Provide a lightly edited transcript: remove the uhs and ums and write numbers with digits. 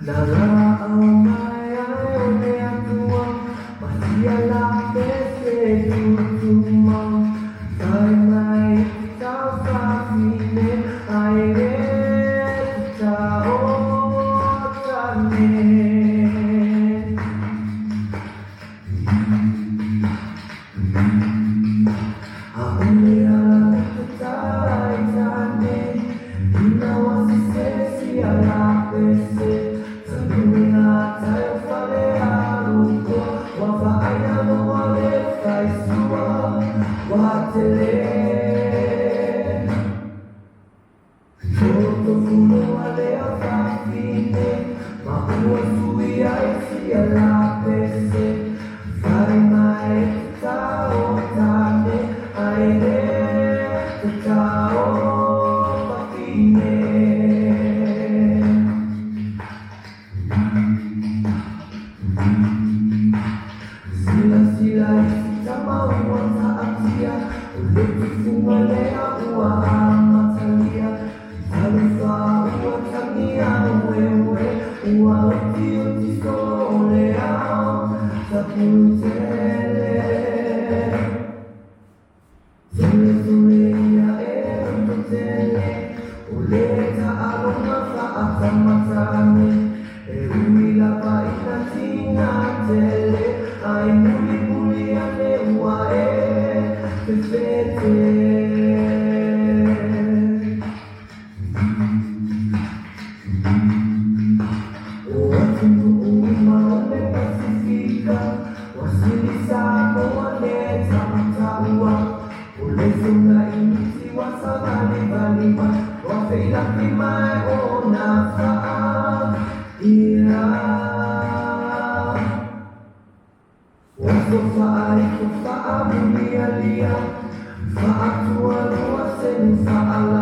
Naraang mai ai ole atua Masia la pese tutuma Sai mai tau sa fine ai re tau tane Aole ala tai tane Ina wasi sesi ala pese Sila sama uang saat dia Ulit semua lea uang amat salia Salusa uang sangia wewe Uang uti solo lea Sapul tele Sule sule ya untuk tele Ulit along saat sama sami Uila pa ina tele Ai muli ane uae Pepete Watungu uma ole Pasifika Wasili sabo ole tamtawa Ole sunga initi wasagani balima Wafeila pimae ona saa Ira Fa'ai ku fa'amu lia lia Fa'atu alu asen fa'ala